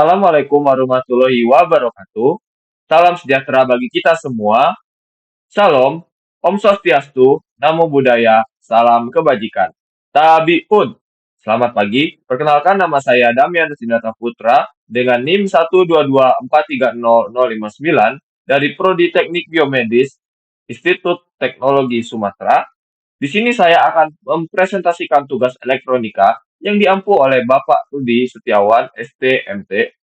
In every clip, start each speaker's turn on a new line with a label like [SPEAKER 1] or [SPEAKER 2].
[SPEAKER 1] Assalamualaikum warahmatullahi wabarakatuh. Salam sejahtera bagi kita semua. Shalom, Om Swastiastu, Namo Buddhaya, Salam Kebajikan. Tabiun. Selamat pagi, perkenalkan nama saya Damian Sinata Putra dengan NIM 122430059 dari Prodi Teknik Biomedis Institut Teknologi Sumatera. Di sini saya akan mempresentasikan tugas elektronika yang diampu oleh Bapak Rudi Setiawan, STMT,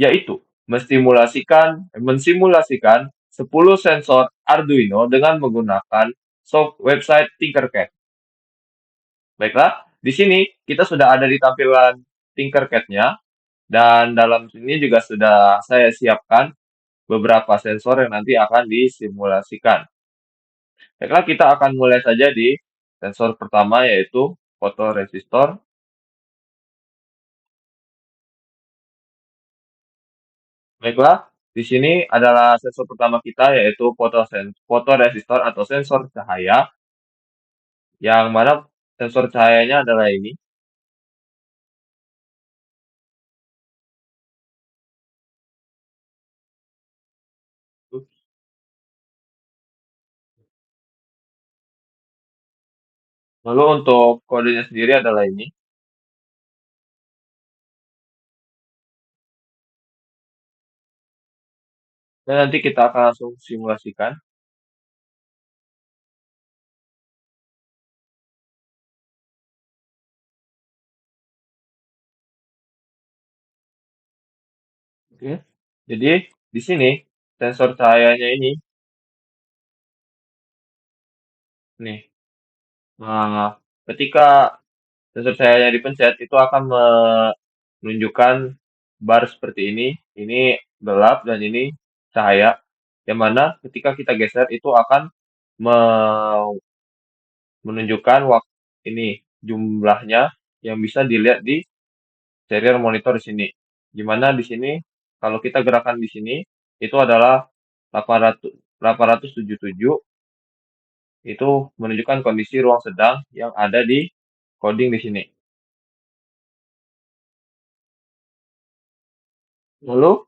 [SPEAKER 1] yaitu mensimulasikan 10 sensor Arduino dengan menggunakan website Tinkercad. Baiklah, di sini kita sudah ada di tampilan Tinkercad-nya, dan dalam sini juga sudah saya siapkan beberapa sensor yang nanti akan disimulasikan. Baiklah, kita akan mulai saja di sensor pertama, yaitu fotoresistor. Baiklah, di sini adalah sensor pertama kita, yaitu fotoresistor atau sensor cahaya, yang mana sensor cahayanya adalah ini. Lalu untuk kodenya sendiri adalah ini. Dan nanti kita akan langsung simulasikan. Oke. Jadi di sini sensor cahayanya ini, nih. Nah, ketika sensor cahayanya dipencet, itu akan menunjukkan bar seperti ini. Ini gelap dan ini cahaya. Yang mana ketika kita geser itu akan menunjukkan waktu ini jumlahnya yang bisa dilihat di serial monitor di sini. Di mana di sini kalau kita gerakan di sini itu adalah 877, itu menunjukkan kondisi ruang sedang yang ada di coding di sini. Lalu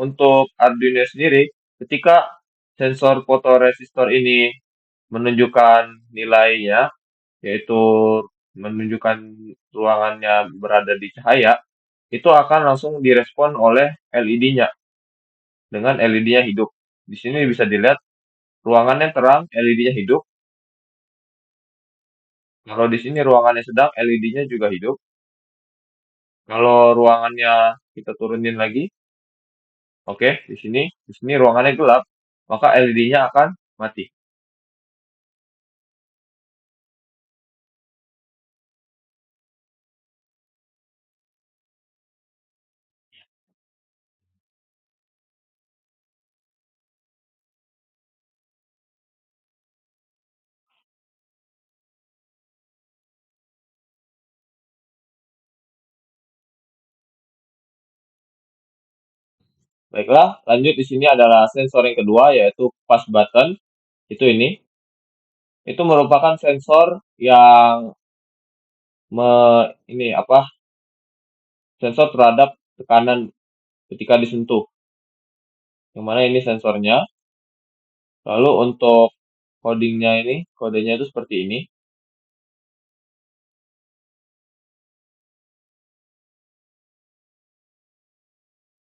[SPEAKER 1] untuk Arduino sendiri, ketika sensor fotoresistor ini menunjukkan nilainya, yaitu menunjukkan ruangannya berada di cahaya, itu akan langsung direspon oleh LED-nya dengan LED-nya hidup. Di sini bisa dilihat ruangannya terang, LED-nya hidup. Kalau di sini ruangannya sedang, LED-nya juga hidup. Kalau ruangannya kita turunin lagi, oke, di sini ruangannya gelap, maka LED-nya akan mati. Baiklah, lanjut di sini adalah sensor yang kedua, yaitu fast button. Itu ini. Itu merupakan sensor yang ini apa? Sensor terhadap tekanan ketika disentuh. Yang mana ini sensornya. Lalu untuk kodenya itu seperti ini.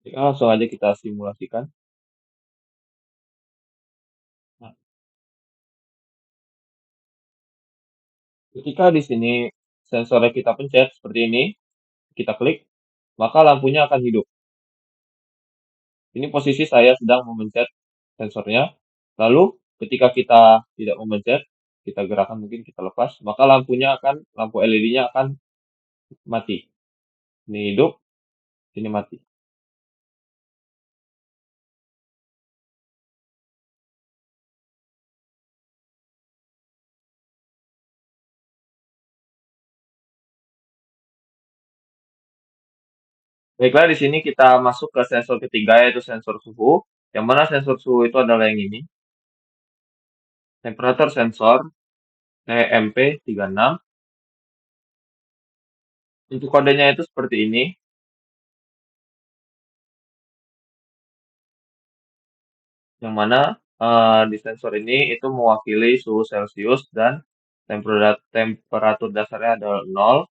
[SPEAKER 1] Jadi langsung aja kita simulasikan. Nah, ketika di sini sensornya kita pencet seperti ini, kita klik, maka lampunya akan hidup. Ini posisi saya sedang memencet sensornya. Lalu ketika kita tidak memencet, kita gerakan mungkin kita lepas, maka lampu LED-nya akan mati. Ini hidup, ini mati. Baiklah, di sini kita masuk ke sensor ketiga, yaitu sensor suhu. Yang mana sensor suhu itu adalah yang ini. Temperature sensor TMP36. Untuk kodenya itu seperti ini. yang mana di sensor ini itu mewakili suhu Celcius dan temperatur dasarnya adalah 0.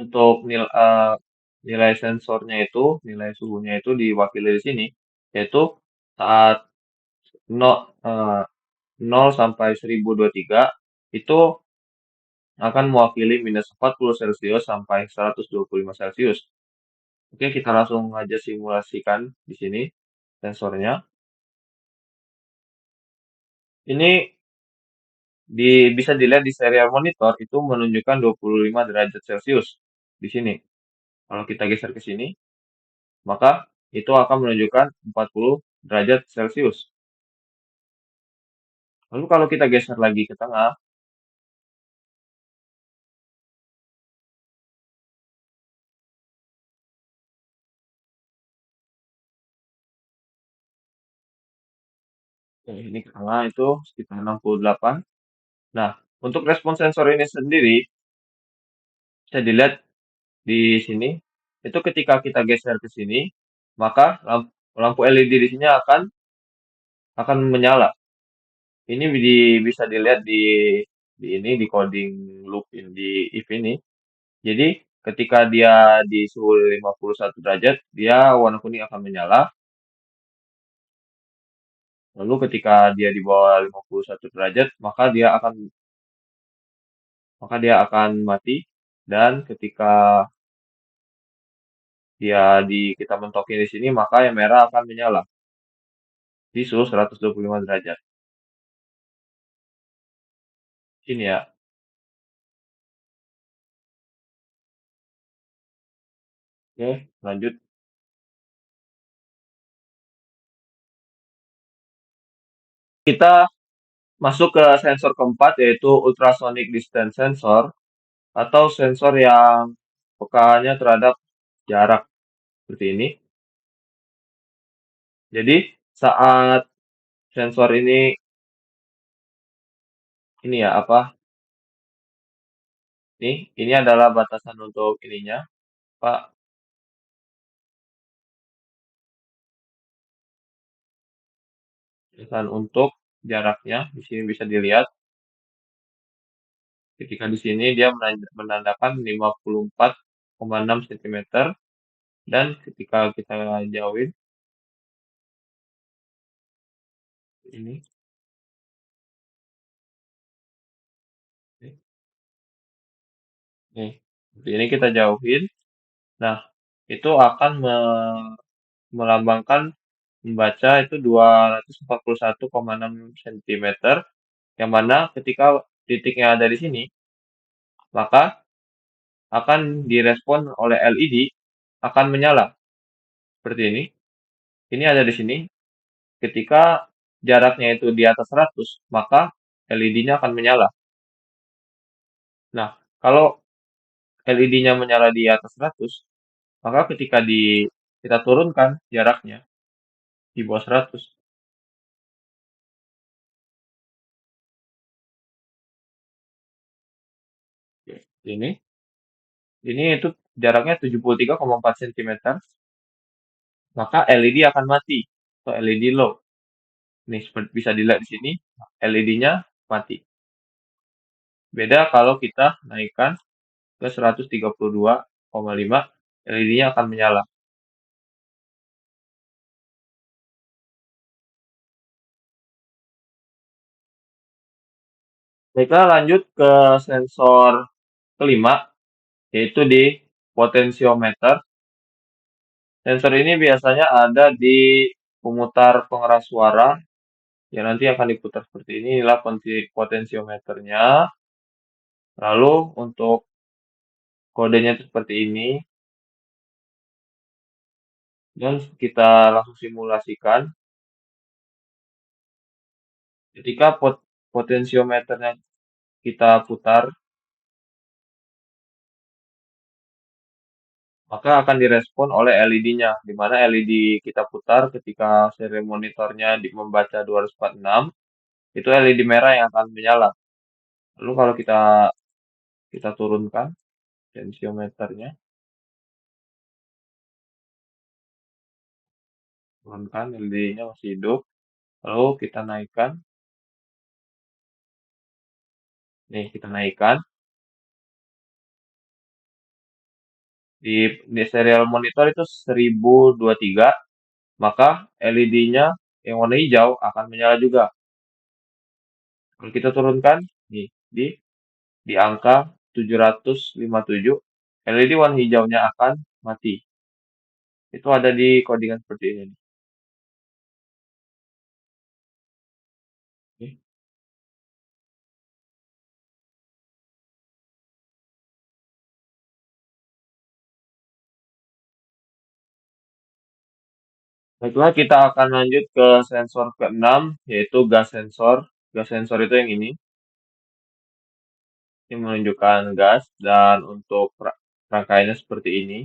[SPEAKER 1] Untuk nilai sensornya itu, nilai suhunya itu diwakili di sini, yaitu saat 0, 0 sampai 1023 itu akan mewakili minus 40 Celcius sampai 125 Celcius. Oke, kita langsung aja simulasikan di sini sensornya. Ini bisa dilihat di serial monitor itu menunjukkan 25 derajat Celcius di sini. Kalau kita geser ke sini, maka itu akan menunjukkan 40 derajat Celcius. Lalu kalau kita geser lagi ke tengah, ini ke tengah itu sekitar 68. Nah, untuk respon sensor ini sendiri, bisa dilihat di sini, itu ketika kita geser ke sini, maka lampu LED di sini akan menyala. Ini bisa dilihat di coding loop ini, di if ini. Jadi ketika dia di suhu 51 derajat, dia warna kuning akan menyala. Lalu ketika dia di bawah 51 derajat, maka dia akan mati. Dan ketika kita mentokin di sini, maka yang merah akan menyala di suhu 125 derajat. Ini ya. Oke, lanjut. Kita masuk ke sensor keempat, yaitu ultrasonic distance sensor atau sensor yang pekaannya terhadap jarak seperti ini. Jadi saat sensor ini ya apa? Ini adalah batasan untuk ininya, Pak. Batasan untuk jaraknya di sini bisa dilihat. Ketika di sini dia menandakan 54,6 cm dan ketika kita jauhin ini, nih, seperti ini kita jauhin. Nah, itu akan melambangkan membaca itu 241,6 cm, yang mana ketika titiknya ada di sini, maka akan direspon oleh LED, akan menyala seperti ini. Ini ada di sini. Ketika jaraknya itu di atas 100, maka LED-nya akan menyala. Nah, kalau LED-nya menyala di atas 100, maka ketika kita turunkan jaraknya di bawah 100, ini ini itu jaraknya 73,4 cm, maka LED akan mati atau LED low. Nih, seperti bisa dilihat di sini, LED-nya mati. Beda kalau kita naikkan ke 132,5, LED-nya akan menyala. Baiklah, lanjut ke sensor kelima, yaitu di potensiometer. Sensor ini biasanya ada di pemutar pengeras suara, yang nanti akan diputar seperti ini. Inilah potensiometernya. Lalu untuk kodenya itu seperti ini. Dan kita langsung simulasikan. Ketika potensiometernya kita putar, maka akan direspon oleh LED-nya, di mana LED kita putar ketika serial monitornya membaca 246, itu LED merah yang akan menyala. Lalu kalau kita turunkan tensiometernya, turunkan, LED-nya masih hidup. Lalu kita naikkan. Nih, kita naikkan. Di serial monitor itu 1023, maka LED-nya yang warna hijau akan menyala juga. Kalau kita turunkan, nih, di angka 757, LED warna hijaunya akan mati. Itu ada di codingan seperti ini. Oke. Baiklah, kita akan lanjut ke sensor ke-6, yaitu gas sensor. Gas sensor itu yang ini. Ini menunjukkan gas, dan untuk rangkaiannya seperti ini.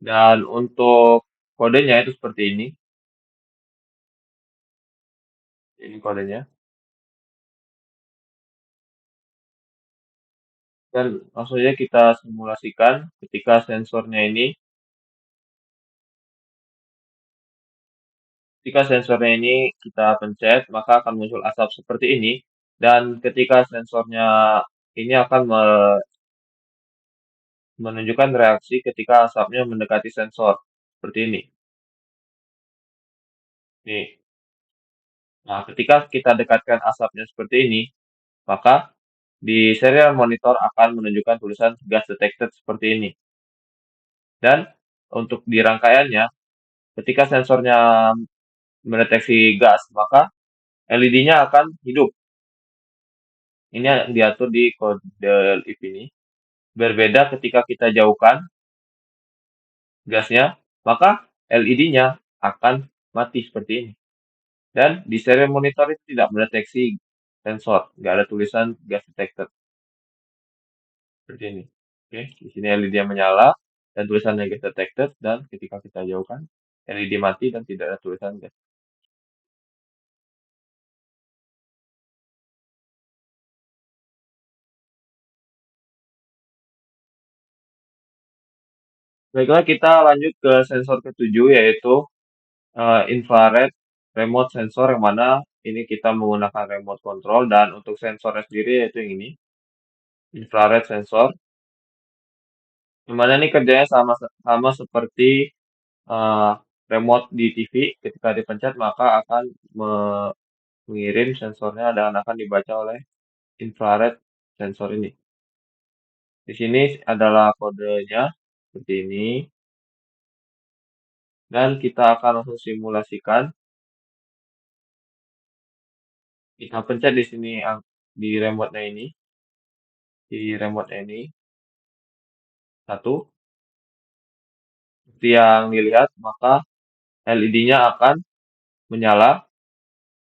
[SPEAKER 1] Dan untuk kodenya itu seperti ini. Ini kodenya. Dan langsung saja kita simulasikan ketika sensornya ini. Ketika sensornya ini kita pencet, maka akan muncul asap seperti ini. Dan ketika sensornya ini akan menunjukkan reaksi ketika asapnya mendekati sensor. Seperti ini. Nih. Nah, ketika kita dekatkan asapnya seperti ini, maka di serial monitor akan menunjukkan tulisan gas detected seperti ini. Dan untuk di rangkaiannya, ketika sensornya mendeteksi gas, maka LED-nya akan hidup. Ini yang diatur di kode if ini. Berbeda ketika kita jauhkan gasnya, maka LED-nya akan mati seperti ini. Dan di serial monitor itu tidak mendeteksi sensor, nggak ada tulisan gas detected. Seperti ini. Oke, di sini LED-nya menyala dan tulisannya gas detected, dan ketika kita jauhkan, LED mati dan tidak ada tulisan gas. Baiklah, kita lanjut ke sensor ke-7, yaitu infrared remote sensor, yang mana ini kita menggunakan remote control, dan untuk sensornya sendiri yaitu yang ini, infrared sensor, yang mana ini kerjanya sama seperti uh, remote di TV. Ketika dipencet maka akan mengirim sensornya dan akan dibaca oleh infrared sensor ini. Di sini adalah kodenya seperti ini, dan kita akan langsung simulasikan. Kita pencet di sini di remote-nya ini, satu. Seperti yang dilihat, maka LED-nya akan menyala,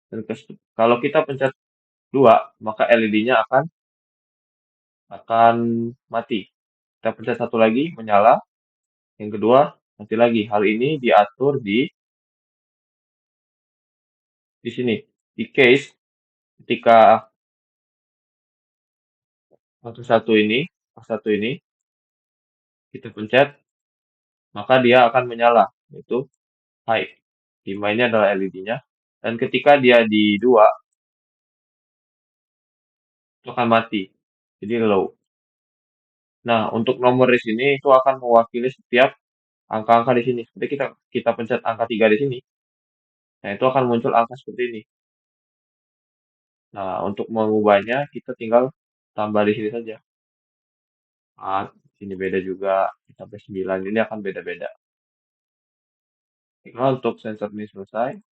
[SPEAKER 1] dan kalau kita pencet 2, maka LED-nya akan mati. Kita pencet satu lagi, menyala. Yang kedua, mati lagi. Hal ini diatur di sini. Di case, ketika satu ini, kita pencet, maka dia akan menyala, yaitu high. 5 ini adalah LED-nya. Dan ketika dia di 2, itu akan mati. Jadi low. Nah, untuk nomor di sini itu akan mewakili setiap angka-angka di sini. Seperti kita pencet angka 3 di sini. Nah, itu akan muncul angka seperti ini. Nah, untuk mengubahnya kita tinggal tambah di sini saja. Sini beda juga, sampai 9 ini akan beda-beda. Nah, untuk sensor ini selesai.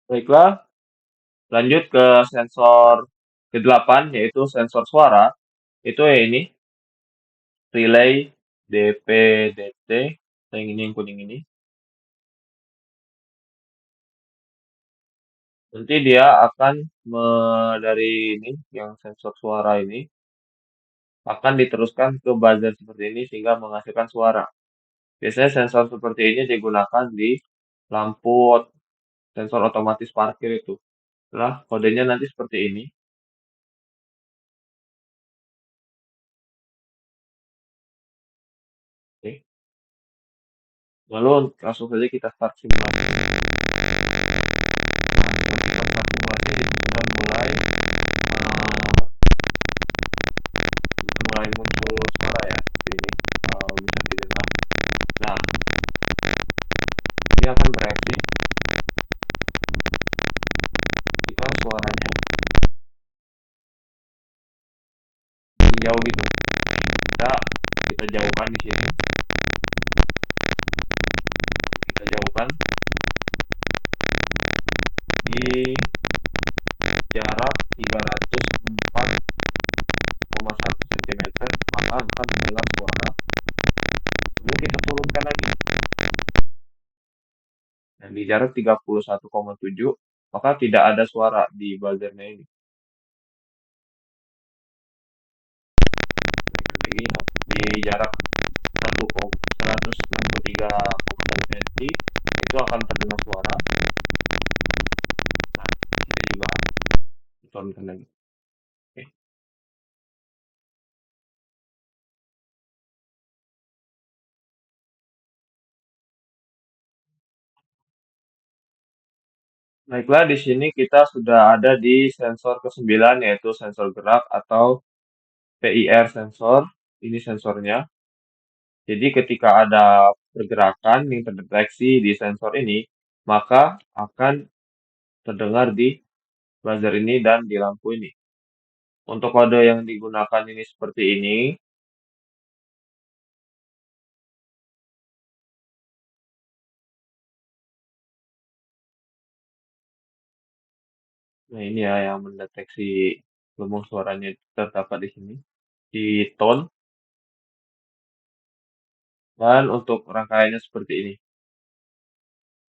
[SPEAKER 1] Baiklah, lanjut ke sensor Kedelapan yaitu sensor suara, itu ya ini relay DPDT, yang ini yang kuning ini. Nanti dia akan dari ini yang sensor suara ini akan diteruskan ke buzzer seperti ini sehingga menghasilkan suara. Biasanya sensor seperti ini digunakan di lampu sensor otomatis parkir itu. Nah, kodenya nanti seperti ini. Oke. Lalu langsung saja kita start simulasi. Nah, untuk kita start simulasi itu sudah mulai muncul suara ya seperti ini. Bisa didengar. Nah, ini akan bereaksi. Kita suaranya bikin jauh gitu. Kita kita jauhkan di sini. Kita jauhkan di jarak 304,1 cm, maka akan mendengar suara. Kemudian kita turunkan lagi. Dan di jarak 31,7, maka tidak ada suara di buzzernya ini. Jadi di jarak 163,1 cm itu akan terdengar suara. Nah, kita juga turunkan lagi. Oke. Baiklah, di sini kita sudah ada di sensor ke-9 yaitu sensor gerak atau PIR sensor. Ini sensornya. Jadi ketika ada pergerakan yang terdeteksi di sensor ini, maka akan terdengar di buzzer ini dan di lampu ini. Untuk kode yang digunakan ini seperti ini. Nah, ini ya yang mendeteksi lumbung suaranya terdapat di sini. Di tone. Dan untuk rangkaiannya seperti ini.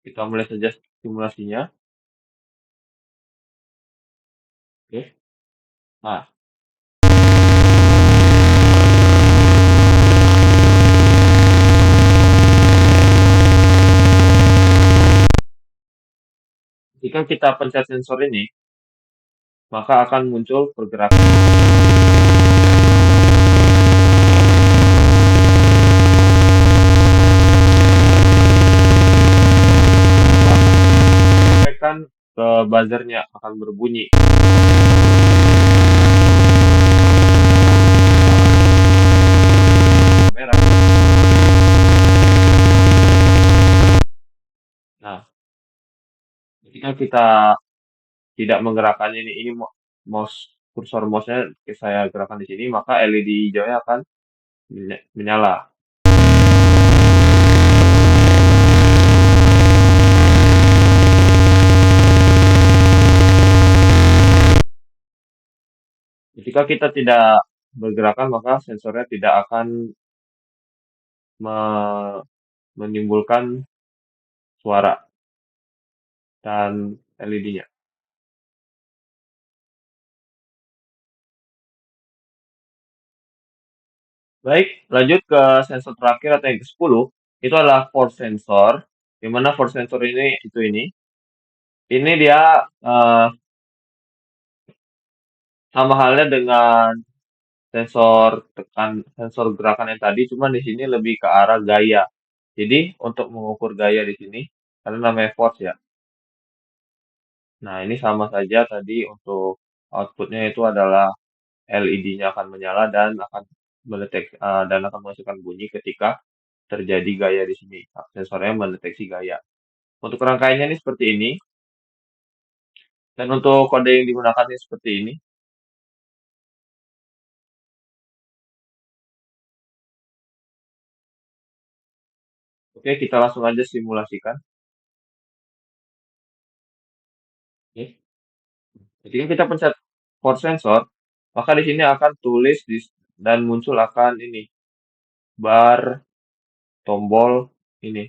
[SPEAKER 1] Kita mulai saja simulasinya. Oke. Nah, jika kita pencet sensor ini, maka akan muncul pergerakan. Sampaikan ke buzzernya akan berbunyi. Merah. Nah, ketika kita tidak menggerakkan ini mouse kursor mouse-nya saya gerakan di sini, maka LED hijaunya akan menyala. Jika kita tidak bergerakan, maka sensornya tidak akan menimbulkan suara dan LED-nya. Baik, lanjut ke sensor terakhir atau yang ke-10. Itu adalah force sensor. Di mana force sensor ini itu ini. Ini dia sama halnya dengan sensor gerakan yang tadi, cuma di sini lebih ke arah gaya. Jadi untuk mengukur gaya di sini, karena namanya force ya. Nah, ini sama saja tadi untuk outputnya itu adalah LED-nya akan menyala dan akan mendeteksi dan akan menghasilkan bunyi ketika terjadi gaya di sini. Sensornya mendeteksi gaya. Untuk rangkaiannya ini seperti ini. Dan untuk kode yang digunakan ini seperti ini. Oke, kita langsung aja simulasikan. Oke. Ketika kita pencet port sensor, maka di sini akan tulis dan muncul akan ini bar tombol ini.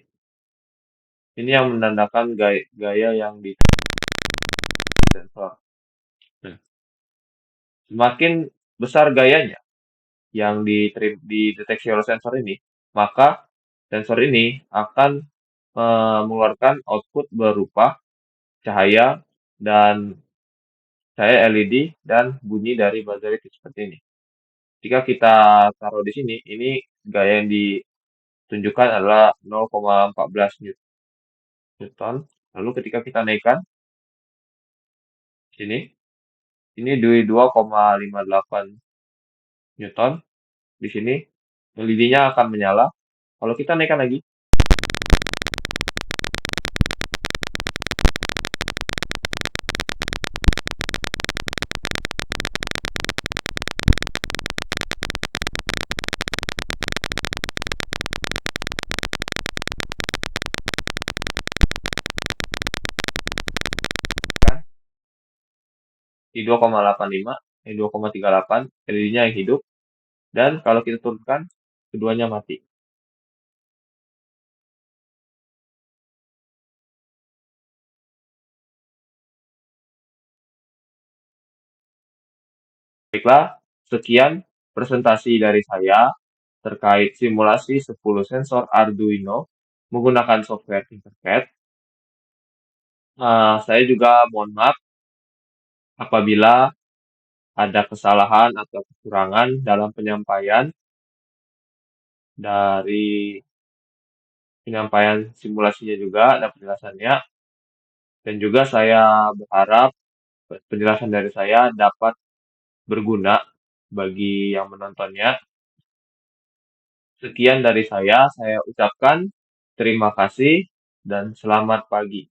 [SPEAKER 1] Ini yang menandakan gaya yang di sensor. Nah, semakin besar gayanya yang dideteksi oleh sensor ini, maka sensor ini akan mengeluarkan output berupa cahaya dan cahaya LED dan bunyi dari buzzer itu seperti ini. Jika kita taruh di sini, ini gaya yang ditunjukkan adalah 0,14 Newton. Lalu ketika kita naikkan sini, ini di 2,58 Newton. Di sini LED-nya akan menyala. Kalau kita naikkan lagi, kan, di 2,85, 2,38, LED-nya yang hidup. Dan kalau kita turunkan, keduanya mati. Baiklah, sekian presentasi dari saya terkait simulasi 10 sensor Arduino menggunakan software Tinkercad. Saya juga mohon maaf apabila ada kesalahan atau kekurangan dalam penyampaian simulasinya juga dan penjelasannya. Dan juga saya berharap penjelasan dari saya dapat berguna bagi yang menontonnya. Sekian dari saya ucapkan terima kasih dan selamat pagi.